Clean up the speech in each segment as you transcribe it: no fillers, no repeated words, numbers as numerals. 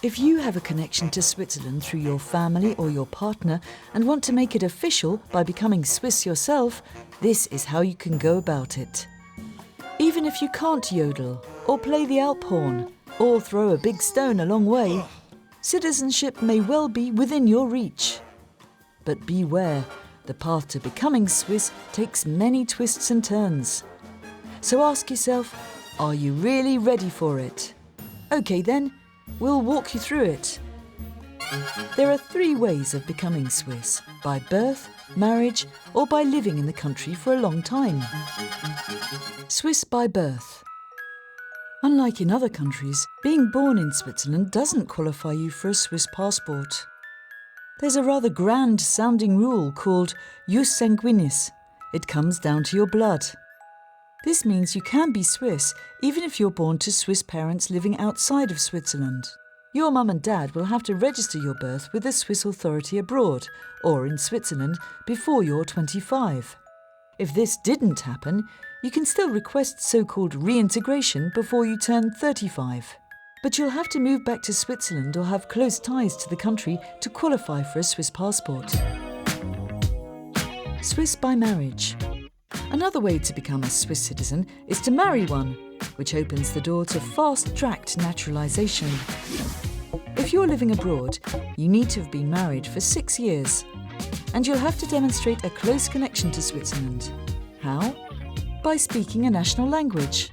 If you have a connection to Switzerland through your family or your partner and want to make it official by becoming Swiss yourself, this is how you can go about it. Even if you can't yodel, or play the Alp horn, or throw a big stone a long way, citizenship may well be within your reach. But beware, the path to becoming Swiss takes many twists and turns. So ask yourself, are you really ready for it? OK then, we'll walk you through it. There are 3 ways of becoming Swiss: by birth, marriage, or by living in the country for a long time. Swiss by birth. Unlike in other countries, being born in Switzerland doesn't qualify you for a Swiss passport. There's a rather grand-sounding rule called jus sanguinis. It comes down to your blood. This means you can be Swiss even if you're born to Swiss parents living outside of Switzerland. Your mum and dad will have to register your birth with a Swiss authority abroad or in Switzerland before you're 25. If this didn't happen, you can still request so-called reintegration before you turn 35. But you'll have to move back to Switzerland or have close ties to the country to qualify for a Swiss passport. Swiss by marriage. Another way to become a Swiss citizen is to marry one, which opens the door to fast-tracked naturalisation. If you're living abroad, you need to have been married for 6 years. And you'll have to demonstrate a close connection to Switzerland. How? By speaking a national language.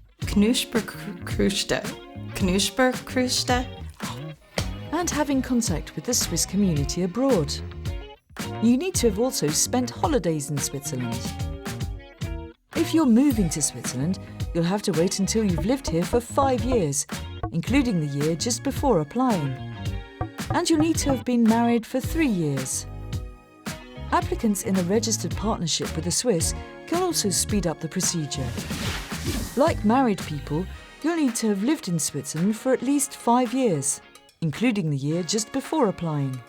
And having contact with the Swiss community abroad. You need to have also spent holidays in Switzerland. If you're moving to Switzerland, you'll have to wait until you've lived here for 5 years, including the year just before applying. And you'll need to have been married for 3 years. Applicants in a registered partnership with the Swiss can also speed up the procedure. Like married people, you'll need to have lived in Switzerland for at least 5 years, including the year just before applying.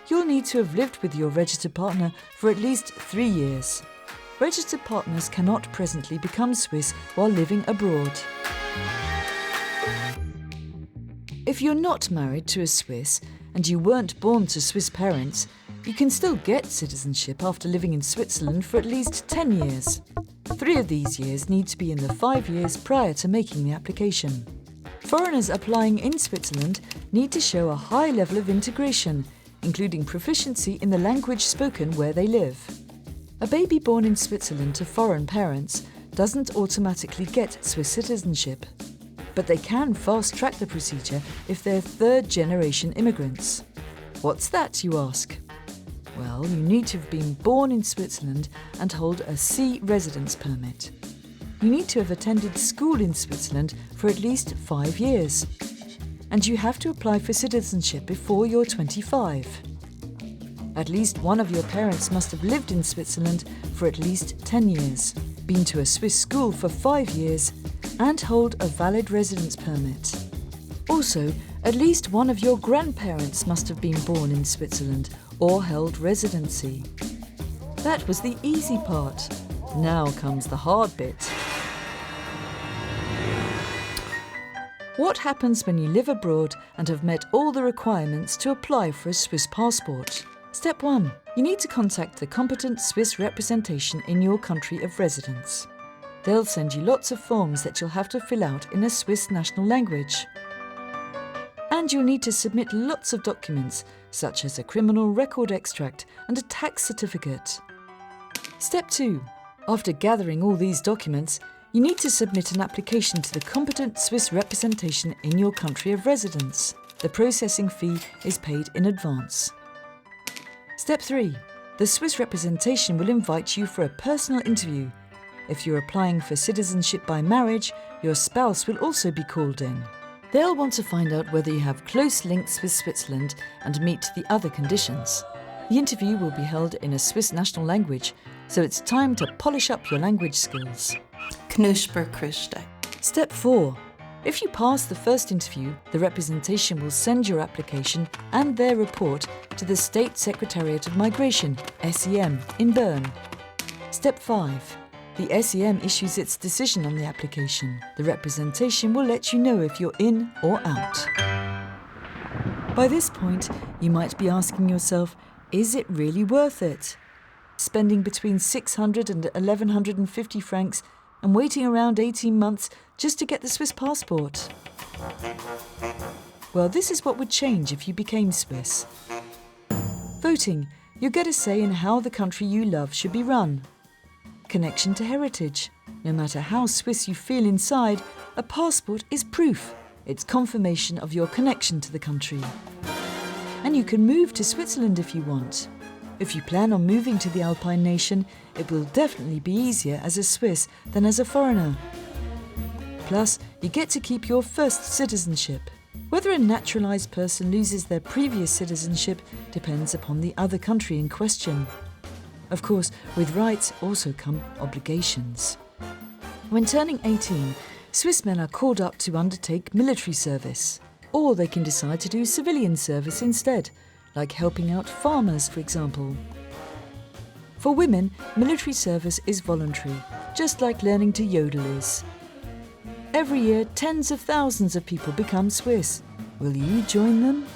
You'll need to have lived with your registered partner for at least 3 years. Registered partners cannot presently become Swiss while living abroad. If you're not married to a Swiss and you weren't born to Swiss parents, you can still get citizenship after living in Switzerland for at least 10 years. 3 of these years need to be in the 5 years prior to making the application. Foreigners applying in Switzerland need to show a high level of integration, including proficiency in the language spoken where they live. A baby born in Switzerland to foreign parents doesn't automatically get Swiss citizenship, but they can fast-track the procedure if they're third-generation immigrants. What's that, you ask? Well, you need to have been born in Switzerland and hold a C residence permit. You need to have attended school in Switzerland for at least 5 years. And you have to apply for citizenship before you're 25. At least one of your parents must have lived in Switzerland for at least 10 years, been to a Swiss school for 5 years, and hold a valid residence permit. Also, at least one of your grandparents must have been born in Switzerland or held residency. That was the easy part. Now comes the hard bit. What happens when you live abroad and have met all the requirements to apply for a Swiss passport? Step 1. You need to contact the competent Swiss representation in your country of residence. They'll send you lots of forms that you'll have to fill out in a Swiss national language. And you'll need to submit lots of documents, such as a criminal record extract and a tax certificate. Step 2. After gathering all these documents, you need to submit an application to the competent Swiss representation in your country of residence. The processing fee is paid in advance. Step 3. The Swiss representation will invite you for a personal interview. If you're applying for citizenship by marriage, your spouse will also be called in. They'll want to find out whether you have close links with Switzerland and meet the other conditions. The interview will be held in a Swiss national language, so it's time to polish up your language skills. Step 4. If you pass the first interview, the representation will send your application and their report to the State Secretariat of Migration, SEM, in Bern. Step 5. The SEM issues its decision on the application. The representation will let you know if you're in or out. By this point, you might be asking yourself, is it really worth it? Spending between 600 and 1150 francs and waiting around 18 months just to get the Swiss passport? Well, this is what would change if you became Swiss. Voting. You get a say in how the country you love should be run. Connection to heritage. No matter how Swiss you feel inside, a passport is proof. It's confirmation of your connection to the country. And you can move to Switzerland if you want. If you plan on moving to the Alpine nation, it will definitely be easier as a Swiss than as a foreigner. Plus, you get to keep your first citizenship. Whether a naturalised person loses their previous citizenship depends upon the other country in question. Of course, with rights also come obligations. When turning 18, Swiss men are called up to undertake military service, or they can decide to do civilian service instead, like helping out farmers, for example. For women, military service is voluntary, just like learning to yodel is. Every year, tens of thousands of people become Swiss. Will you join them?